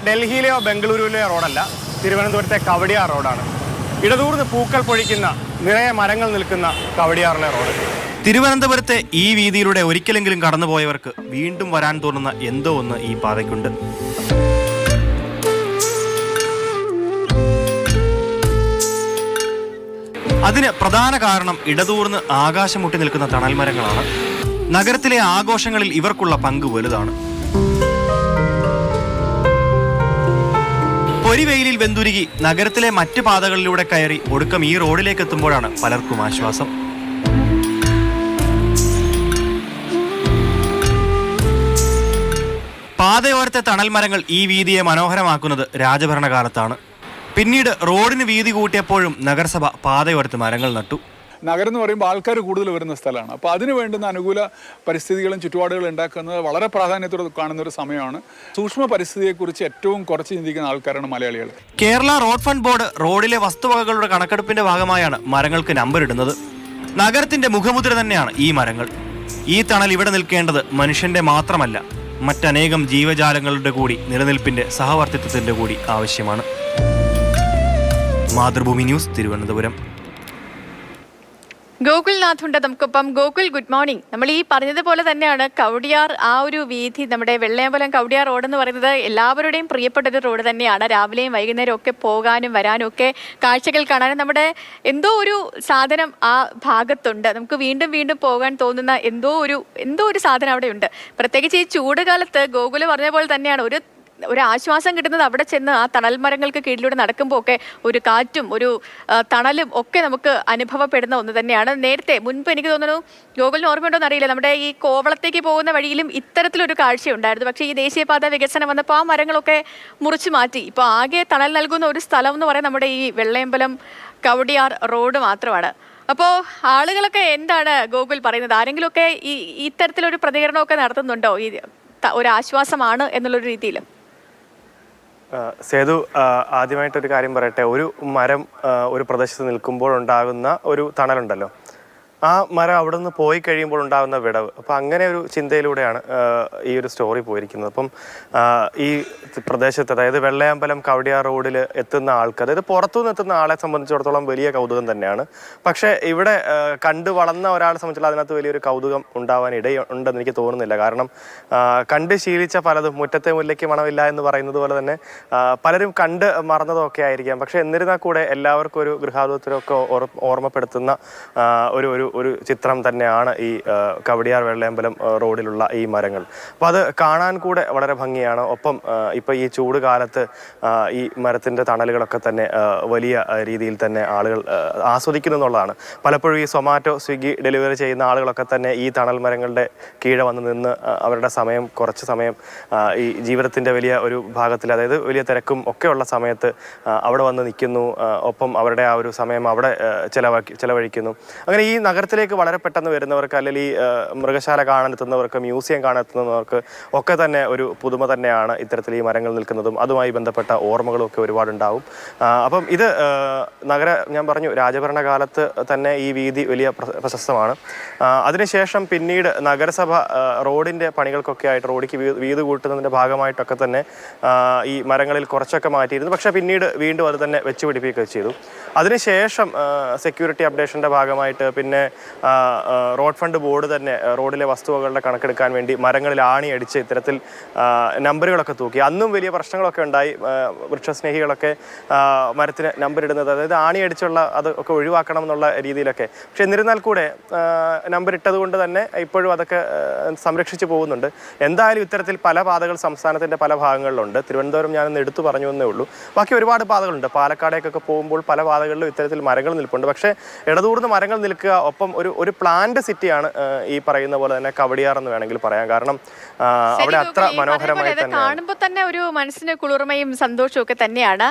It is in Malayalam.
ഡൽഹിയിലെയോ ബംഗളൂരുവിലെയോ റോഡല്ല, തിരുവനന്തപുരത്തെ കവടിയാർ റോഡാണ്. ഇടതൂർന്ന് പൂക്കൾ പൊഴിക്കുന്ന നിറയെ മരങ്ങൾ നിൽക്കുന്ന കവടിയാറിലെ റോഡ്. തിരുവനന്തപുരത്തെ ഈ വീതിയിലൂടെ ഒരിക്കലെങ്കിലും കടന്നുപോയവർക്ക് വീണ്ടും വരാൻ തോന്നുന്ന എന്തോ ഒന്ന് ഈ പാതയ്ക്കുണ്ട്. അതിന് പ്രധാന കാരണം ഇടതൂർന്ന് ആകാശം മുട്ടി നിൽക്കുന്ന തണൽ മരങ്ങളാണ്. നഗരത്തിലെ ആഘോഷങ്ങളിൽ ഇവർക്കുള്ള പങ്ക് വലുതാണ്. പൊരിവെയിലിൽ വെന്തുരുകി നഗരത്തിലെ മറ്റ് പാതകളിലൂടെ കയറി ഒടുക്കം ഈ റോഡിലേക്ക് എത്തുമ്പോഴാണ് പലർക്കും ആശ്വാസം. പാതയോരത്തെ തണൽ മരങ്ങൾ ഈ വീതിയെ മനോഹരമാക്കുന്നത് രാജഭരണകാലത്താണ്. പിന്നീട് റോഡിന് വീതി കൂട്ടിയപ്പോഴും നഗരസഭ പാതയോരത്ത് മരങ്ങൾ നട്ടു. നഗരം എന്ന് പറയുമ്പോൾ ആൾക്കാർ കൂടുതൽ വരുന്ന സ്ഥലമാണ്. അപ്പോൾ അതിന് വേണ്ടുന്ന അനുകൂല പരിസ്ഥിതികളും ചുറ്റുപാടുകളും ഉണ്ടാക്കുന്നത് വളരെ പ്രാധാന്യത്തോടെ കാണുന്ന ഒരു സമയമാണ്. സൂക്ഷ്മ പരിസ്ഥിതിയെക്കുറിച്ച് ഏറ്റവും കുറച്ച് ചിന്തിക്കുന്ന ആൾക്കാരാണ് മലയാളികൾ. കേരള റോഡ് ഫണ്ട് ബോർഡ് റോഡിലെ വസ്തുവകകളുടെ കണക്കെടുപ്പിന്റെ ഭാഗമായാണ് മരങ്ങൾക്ക് നമ്പർ ഇടുന്നത്. നഗരത്തിന്റെ മുഖമുദ്ര തന്നെയാണ് ഈ മരങ്ങൾ. ഈ തണൽ ഇവിടെ നിൽക്കേണ്ടത് മനുഷ്യന്റെ മാത്രമല്ല, മറ്റനേകം ജീവജാലങ്ങളുടെ കൂടി നിലനിൽപ്പിന്റെ സഹവർത്തിത്വത്തിന്റെ കൂടി ആവശ്യമാണ്. മാതൃഭൂമി ന്യൂസ്, തിരുവനന്തപുരം. ഗോകുൽനാഥുണ്ട് നമുക്കൊപ്പം. Gokul, good morning. നമ്മൾ ഈ പറഞ്ഞതുപോലെ തന്നെയാണ് കവടിയാർ ആ ഒരു വീഥി, നമ്മുടെ വെള്ളയമ്പലം കവടിയാർ റോഡ് എന്ന് പറയുന്നത് എല്ലാവരുടെയും പ്രിയപ്പെട്ട ഒരു റോഡ് തന്നെയാണ്. രാവിലെയും വൈകുന്നേരം ഒക്കെ പോകാനും വരാനും ഒക്കെ കാഴ്ചകൾ കാണാനും നമ്മുടെ എന്തോ ഒരു സാധനം ആ ഭാഗത്തുണ്ട്. നമുക്ക് വീണ്ടും വീണ്ടും പോകാൻ തോന്നുന്ന എന്തോ ഒരു സാധനം അവിടെ ഉണ്ട്. പ്രത്യേകിച്ച് ഈ ചൂട് കാലത്ത് ഗോകുല് പറഞ്ഞ പോലെ തന്നെയാണ് ഒരു ആശ്വാസം കിട്ടുന്നത് അവിടെ ചെന്ന് ആ തണൽ മരങ്ങൾക്ക് കീഴിലൂടെ നടക്കുമ്പോൾ ഒക്കെ ഒരു കാറ്റും ഒരു തണലും ഒക്കെ നമുക്ക് അനുഭവപ്പെടുന്ന ഒന്ന് തന്നെയാണ്. മുൻപ് എനിക്ക് തോന്നുന്നു, ഗോകുലിന് ഓർമ്മയുണ്ടോന്ന് അറിയില്ല, നമ്മുടെ ഈ കോവളത്തേക്ക് പോകുന്ന വഴിയിലും ഇത്തരത്തിലൊരു കാഴ്ചയുണ്ടായിരുന്നു. പക്ഷേ ഈ ദേശീയപാത വികസനം വന്നപ്പോൾ ആ മരങ്ങളൊക്കെ മുറിച്ചു മാറ്റി. ഇപ്പോൾ ആകെ തണൽ നൽകുന്ന ഒരു സ്ഥലം എന്ന് പറയുന്നത് നമ്മുടെ ഈ വെള്ളയമ്പലം കവടിയാർ റോഡ് മാത്രമാണ്. അപ്പോൾ ആളുകളൊക്കെ എന്താണ് ഗോകുൽ പറയുന്നത്? ആരെങ്കിലുമൊക്കെ ഇത്തരത്തിലൊരു പ്രതികരണമൊക്കെ നടത്തുന്നുണ്ടോ? ഈ ഒരു ആശ്വാസമാണ് എന്നുള്ളൊരു രീതിയിൽ. സേതു, ആദ്യമായിട്ടൊരു കാര്യം പറയട്ടെ. ഒരു മരം ഒരു പ്രദേശത്ത് നിൽക്കുമ്പോൾ ഉണ്ടാകുന്ന ഒരു തണലുണ്ടല്ലോ, ആ മരം അവിടെ നിന്ന് പോയി കഴിയുമ്പോൾ ഉണ്ടാകുന്ന വിടവ്. അപ്പം അങ്ങനെ ഒരു ചിന്തയിലൂടെയാണ് ഈ ഒരു സ്റ്റോറി പോയിരിക്കുന്നത്. അപ്പം ഈ പ്രദേശത്ത്, അതായത് വെള്ളയമ്പലം കവടിയാർ റോഡിൽ എത്തുന്ന ആൾക്ക്, അതായത് പുറത്തുനിന്ന് എത്തുന്ന ആളെ സംബന്ധിച്ചിടത്തോളം വലിയ കൗതുകം തന്നെയാണ്. പക്ഷേ ഇവിടെ കണ്ടു വളർന്ന ഒരാളെ സംബന്ധിച്ചുള്ള അതിനകത്ത് വലിയൊരു കൗതുകം ഉണ്ടാവാൻ ഇടയുണ്ടെന്ന് എനിക്ക് തോന്നുന്നില്ല. കാരണം കണ്ട് ശീലിച്ച പലതും, മുറ്റത്തെ മുല്ലയ്ക്ക് മണമില്ല എന്ന് പറയുന്നത് പോലെ തന്നെ പലരും കണ്ട് മറന്നതൊക്കെ ആയിരിക്കാം. പക്ഷെ എന്നിരുന്നാൽ കൂടെ എല്ലാവർക്കും ഒരു ഗൃഹാതുരത്വമൊക്കെ ഓർമ്മപ്പെടുത്തുന്ന ഒരു ചിത്രം തന്നെയാണ് ഈ കവടിയാർ വെള്ളയമ്പലം റോഡിലുള്ള ഈ മരങ്ങൾ. അപ്പോൾ അത് കാണാൻ കൂടെ വളരെ ഭംഗിയാണ്. ഒപ്പം ഇപ്പോൾ ഈ ചൂട് കാലത്ത് ഈ മരത്തിൻ്റെ തണലുകളൊക്കെ തന്നെ വലിയ രീതിയിൽ തന്നെ ആളുകൾ ആസ്വദിക്കുന്നു എന്നുള്ളതാണ്. പലപ്പോഴും ഈ സൊമാറ്റോ, സ്വിഗ്ഗി ഡെലിവറി ചെയ്യുന്ന ആളുകളൊക്കെ തന്നെ ഈ തണൽ മരങ്ങളുടെ കീഴെ വന്ന് നിന്ന് അവരുടെ കുറച്ച് സമയം ഈ ജീവിതത്തിൻ്റെ വലിയ ഒരു ഭാഗത്തിൽ, അതായത് വലിയ തിരക്കും ഒക്കെയുള്ള സമയത്ത് അവിടെ വന്ന് നിൽക്കുന്നു. ഒപ്പം അവരുടെ ആ ഒരു സമയം അവിടെ ചെലവഴിക്കുന്നു. അങ്ങനെ ഈ നഗരത്തിലേക്ക് വളരെ പെട്ടെന്ന് വരുന്നവർക്ക്, അല്ലെങ്കിൽ ഈ മൃഗശാല കാണാനെത്തുന്നവർക്ക്, മ്യൂസിയം കാണാനെത്തുന്നവർക്ക് ഒക്കെ തന്നെ ഒരു പുതുമ തന്നെയാണ് ഇത്തരത്തിൽ ഈ മരങ്ങൾ നിൽക്കുന്നതും അതുമായി ബന്ധപ്പെട്ട ഓർമ്മകളും ഒക്കെ ഒരുപാടുണ്ടാവും. അപ്പം ഇത് ഞാൻ പറഞ്ഞു, രാജഭരണകാലത്ത് തന്നെ ഈ വീതി വലിയ പ്രശസ്തമാണ്. അതിനുശേഷം പിന്നീട് നഗരസഭ റോഡിൻ്റെ പണികൾക്കൊക്കെ ആയിട്ട്, റോഡിക്ക് വീതി കൂട്ടുന്നതിൻ്റെ ഭാഗമായിട്ടൊക്കെ തന്നെ ഈ മരങ്ങളിൽ കുറച്ചൊക്കെ മാറ്റിയിരുന്നു. പക്ഷേ പിന്നീട് വീണ്ടും അത് തന്നെ വെച്ച് പിടിപ്പിക്കുകയൊക്കെ ചെയ്തു. അതിനുശേഷം സെക്യൂരിറ്റി അപ്ഡേഷൻ്റെ ഭാഗമായിട്ട് പിന്നെ റോഡ് ഫണ്ട് ബോർഡ് തന്നെ റോഡിലെ വസ്തുവകളുടെ കണക്കെടുക്കാൻ വേണ്ടി മരങ്ങളിൽ ആണിയടിച്ച് ഇത്തരത്തിൽ നമ്പറുകളൊക്കെ തൂക്കി. അന്നും വലിയ പ്രശ്നങ്ങളൊക്കെ ഉണ്ടായി. വൃക്ഷസ്നേഹികളൊക്കെ മരത്തിന് നമ്പർ ഇടുന്നത്, അതായത് ആണിയടിച്ചുള്ള അത് ഒക്കെ ഒഴിവാക്കണം എന്നുള്ള രീതിയിലൊക്കെ. പക്ഷെ എന്നിരുന്നാൽ കൂടെ നമ്പർ ഇട്ടത് കൊണ്ട് തന്നെ ഇപ്പോഴും അതൊക്കെ സംരക്ഷിച്ചു പോകുന്നുണ്ട്. എന്തായാലും ഇത്തരത്തിൽ പല പാതകൾ സംസ്ഥാനത്തിൻ്റെ പല ഭാഗങ്ങളിലുണ്ട്. തിരുവനന്തപുരം ഞാനൊന്ന് എടുത്തു പറഞ്ഞു എന്നേ ഉള്ളൂ. ബാക്കി ഒരുപാട് പാതകളുണ്ട്. പാലക്കാടേക്കൊക്കെ പോകുമ്പോൾ പല പാതകളിലും ഇത്തരത്തിൽ മരങ്ങൾ നിൽപ്പുണ്ട്. പക്ഷേ ഇടതൂർന്ന് മരങ്ങൾ നിൽക്കുക, ഒപ്പം ഒരു പ്ലാന്റ് സിറ്റിയാണ് ഈ പറയുന്ന പോലെ തന്നെ കവടിയാർ എന്ന് വേണമെങ്കിൽ പറയാം. കാരണം അവിടെ അത്ര മനോഹരമായി തന്നെ കാണുമ്പോൾ തന്നെ ഒരു മനസ്സിന് കുളിർമയും സന്തോഷവും ഒക്കെ തന്നെയാണ്.